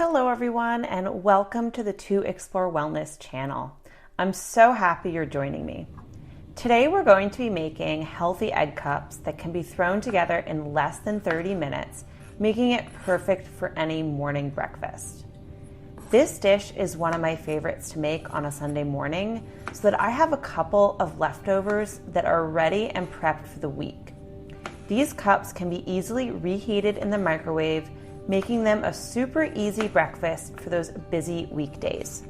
Hello everyone, and welcome to the To Explore Wellness channel. I'm so happy you're joining me. Today we're going to be making healthy egg cups that can be thrown together in less than 30 minutes, making it perfect for any morning breakfast. This dish is one of my favorites to make on a Sunday morning so that I have a couple of leftovers that are ready and prepped for the week. These cups can be easily reheated in the microwave, making them a super easy breakfast for those busy weekdays.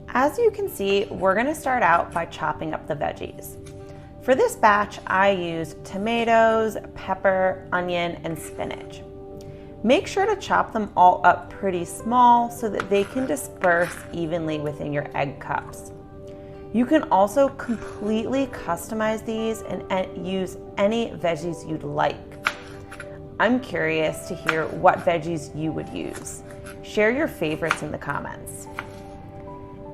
As you can see, we're going to start out by chopping up the veggies. For this batch, I used tomatoes, pepper, onion, and spinach. Make sure to chop them all up pretty small so that they can disperse evenly within your egg cups. You can also completely customize these and use any veggies you'd like. I'm curious to hear what veggies you would use. Share your favorites in the comments.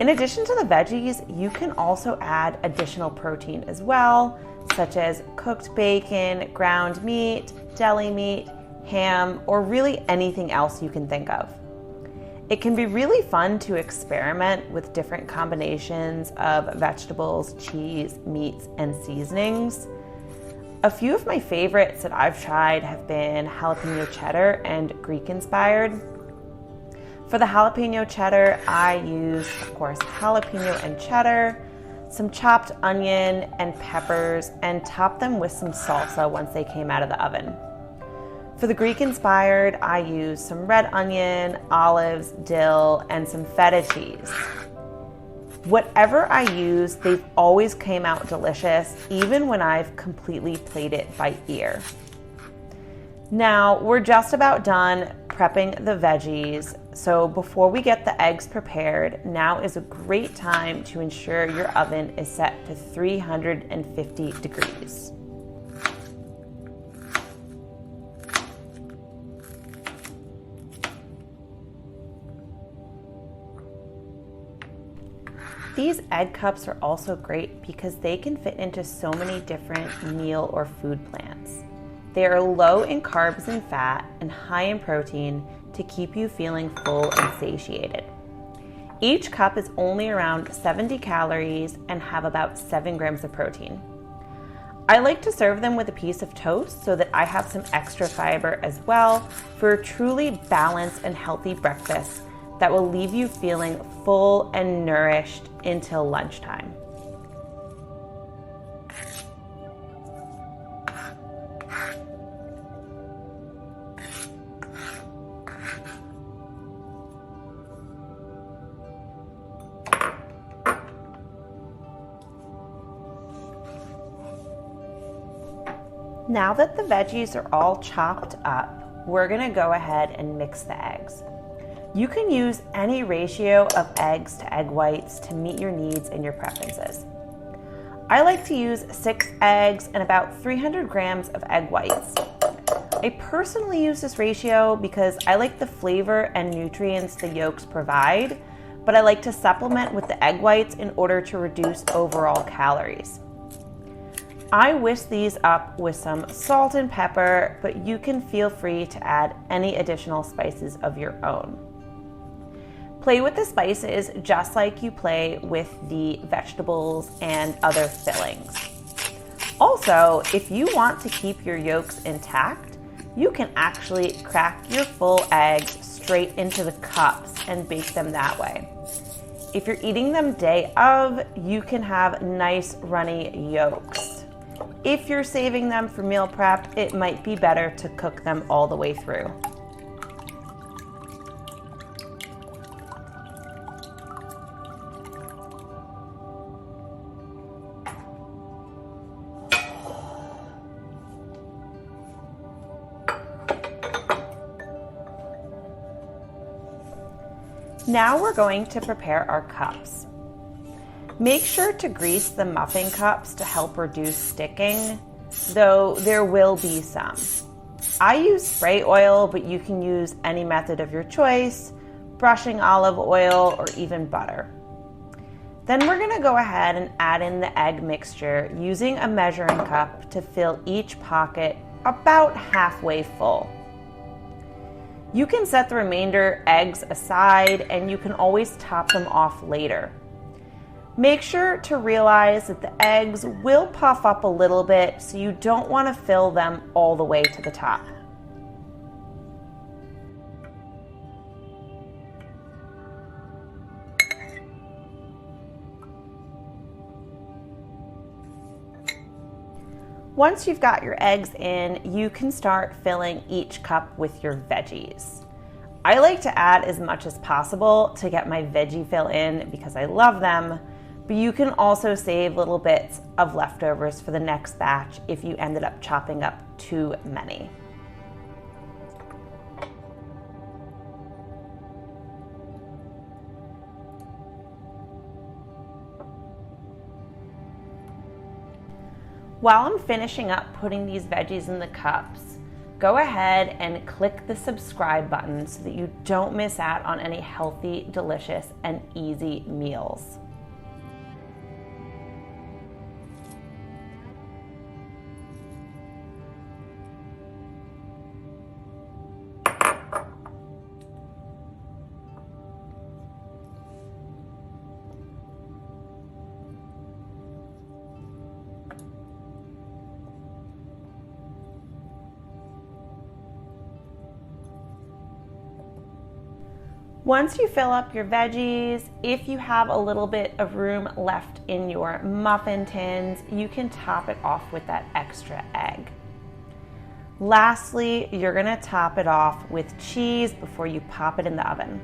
In addition to the veggies, you can also add additional protein as well, such as cooked bacon, ground meat, deli meat, ham, or really anything else you can think of. It can be really fun to experiment with different combinations of vegetables, cheese, meats, and seasonings. A few of my favorites that I've tried have been jalapeno cheddar and Greek inspired. For the jalapeno cheddar, I use, of course, jalapeno and cheddar, some chopped onion and peppers, and top them with some salsa once they came out of the oven. For the Greek inspired, I use some red onion, olives, dill, and some feta cheese. Whatever I use, they've always came out delicious, even when I've completely played it by ear. Now, we're just about done prepping the veggies, so before we get the eggs prepared, now is a great time to ensure your oven is set to 350 degrees. These egg cups are also great because they can fit into so many different meal or food plans. They are low in carbs and fat and high in protein to keep you feeling full and satiated. Each cup is only around 70 calories and have about 7 grams of protein. I like to serve them with a piece of toast so that I have some extra fiber as well for a truly balanced and healthy breakfast that will leave you feeling full and nourished until lunchtime. Now that the veggies are all chopped up, we're gonna go ahead and mix the eggs. You can use any ratio of eggs to egg whites to meet your needs and your preferences. I like to use 6 eggs and about 300 grams of egg whites. I personally use this ratio because I like the flavor and nutrients the yolks provide, but I like to supplement with the egg whites in order to reduce overall calories. I whisk these up with some salt and pepper, but you can feel free to add any additional spices of your own. Play with the spices just like you play with the vegetables and other fillings. Also, if you want to keep your yolks intact, you can actually crack your full eggs straight into the cups and bake them that way. If you're eating them day of, you can have nice runny yolks. If you're saving them for meal prep, it might be better to cook them all the way through. Now we're going to prepare our cups. Make sure to grease the muffin cups to help reduce sticking, though there will be some. I use spray oil, but you can use any method of your choice, brushing olive oil, or even butter. Then we're going to go ahead and add in the egg mixture using a measuring cup to fill each pocket about halfway full. You can set the remainder eggs aside and you can always top them off later. Make sure to realize that the eggs will puff up a little bit, so you don't want to fill them all the way to the top. Once you've got your eggs in, you can start filling each cup with your veggies. I like to add as much as possible to get my veggie fill in because I love them, but you can also save little bits of leftovers for the next batch if you ended up chopping up too many. While I'm finishing up putting these veggies in the cups, go ahead and click the subscribe button so that you don't miss out on any healthy, delicious, and easy meals. Once you fill up your veggies, if you have a little bit of room left in your muffin tins, you can top it off with that extra egg. Lastly, you're gonna top it off with cheese before you pop it in the oven.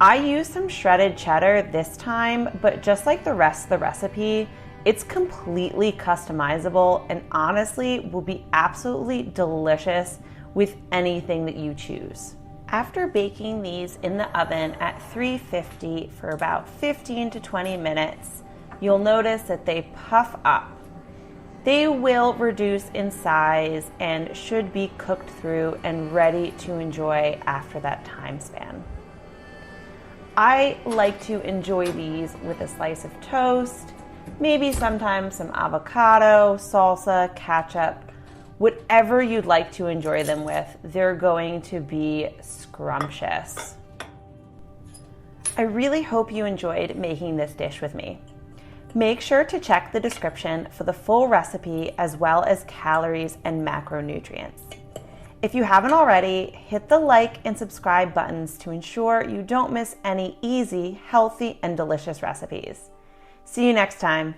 I used some shredded cheddar this time, but just like the rest of the recipe, it's completely customizable and honestly will be absolutely delicious with anything that you choose. After baking these in the oven at 350 for about 15 to 20 minutes, you'll notice that they puff up. They will reduce in size and should be cooked through and ready to enjoy after that time span. I like to enjoy these with a slice of toast, maybe sometimes some avocado, salsa, ketchup, whatever you'd like to enjoy them with. They're going to be scrumptious. I really hope you enjoyed making this dish with me. Make sure to check the description for the full recipe as well as calories and macronutrients. If you haven't already, hit the like and subscribe buttons to ensure you don't miss any easy, healthy, and delicious recipes. See you next time.